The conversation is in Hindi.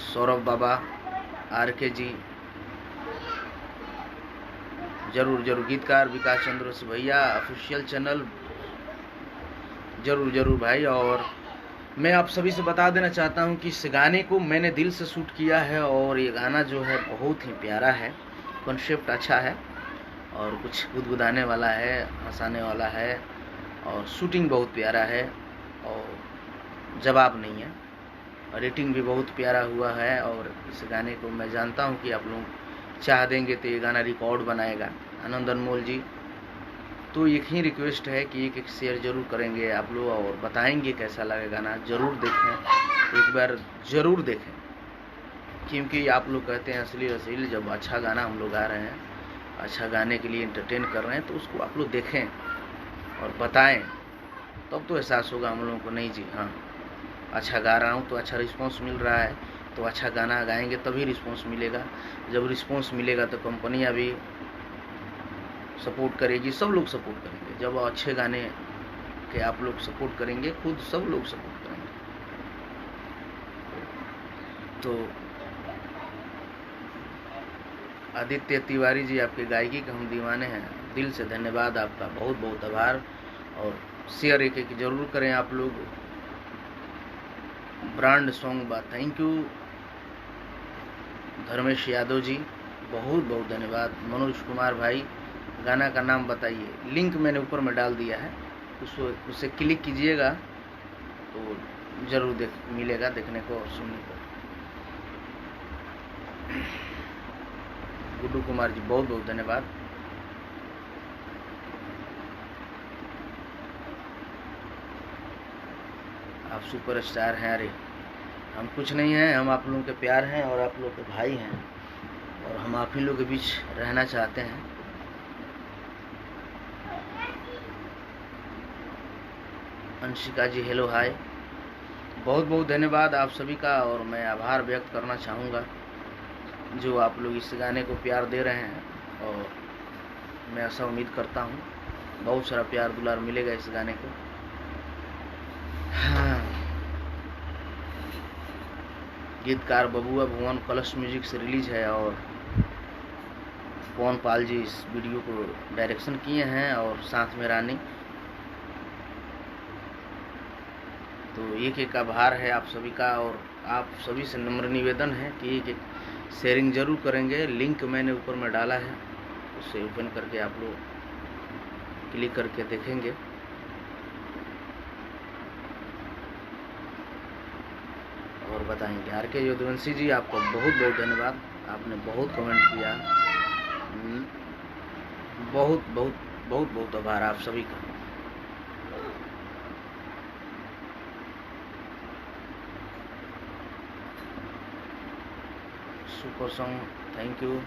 सौरभ बाबा, RK जी, जरूर जरूर। गीतकार विकास चंद्र से भैया, ऑफिशियल चैनल, जरूर जरूर भाई। और मैं आप सभी से बता देना चाहता हूं कि इस गाने को मैंने दिल से शूट किया है और ये गाना जो है बहुत ही प्यारा है, कॉन्सेप्ट अच्छा है और कुछ गुदगुदाने वाला है, हंसाने वाला है और शूटिंग बहुत प्यारा है और जवाब नहीं है। रेटिंग भी बहुत प्यारा हुआ है और इस गाने को मैं जानता हूं कि आप लोग चाह देंगे तो ये गाना रिकॉर्ड बनाएगा। आनंद अनमोल जी, तो एक ही रिक्वेस्ट है कि एक शेयर जरूर करेंगे आप लोग और बताएंगे कैसा लगे गाना। जरूर देखें, एक बार जरूर देखें, क्योंकि आप लोग कहते हैं असली रसील, जब अच्छा गाना हम लोग गा रहे हैं, अच्छा गाने के लिए एंटरटेन कर रहे हैं, तो उसको आप लोग देखें और बताएं, तब तो एहसास होगा हम लोगों को। नहीं जी, हाँ अच्छा गा रहा हूँ तो अच्छा रिस्पॉन्स मिल रहा है, तो अच्छा गाना गाएंगे तभी रिस्पॉन्स मिलेगा। जब रिस्पॉन्स मिलेगा तो कंपनियाँ भी सपोर्ट करेगी, सब लोग सपोर्ट करेंगे। जब अच्छे गाने के आप लोग सपोर्ट करेंगे, खुद सब लोग सपोर्ट करेंगे। तो आदित्य तिवारी जी, आपके गायकी के हम दीवाने हैं, दिल से धन्यवाद आपका, बहुत बहुत आभार। और शेयर एक एक जरूर करें आप लोग। ब्रांड सॉन्ग बा, थैंक यू। धर्मेश यादव जी, बहुत बहुत धन्यवाद। मनोज कुमार भाई, गाना का नाम बताइए। लिंक मैंने ऊपर में डाल दिया है, उसे क्लिक कीजिएगा तो जरूर मिलेगा देखने को और सुनने को। गुड्डू कुमार जी, बहुत बहुत धन्यवाद। आप सुपरस्टार हैं। अरे हम कुछ नहीं हैं, हम आप लोगों के प्यार हैं और आप लोग के भाई हैं और हम आप ही लोग के बीच रहना चाहते हैं। अंशिका जी, हेलो हाय, बहुत बहुत धन्यवाद आप सभी का। और मैं आभार व्यक्त करना चाहूँगा जो आप लोग इस गाने को प्यार दे रहे हैं, और मैं ऐसा उम्मीद करता हूँ बहुत सारा प्यार दुलार मिलेगा इस गाने को। हाँ, गीतकार बबुआ भुवन कलश म्यूजिक से रिलीज है और पवन पाल जी इस वीडियो को डायरेक्शन किए हैं और साथ में रानी। तो एक एक आभार है आप सभी का और आप सभी से नम्र निवेदन है कि एक एक शेयरिंग जरूर करेंगे। लिंक मैंने ऊपर में डाला है, उसे ओपन करके आप लोग क्लिक करके देखेंगे। और बताएंगे। RK यदुवंशी जी, आपको बहुत बहुत धन्यवाद, आपने बहुत कमेंट किया। बहुत बहुत बहुत बहुत आभार आप सभी का। Super song, thank you.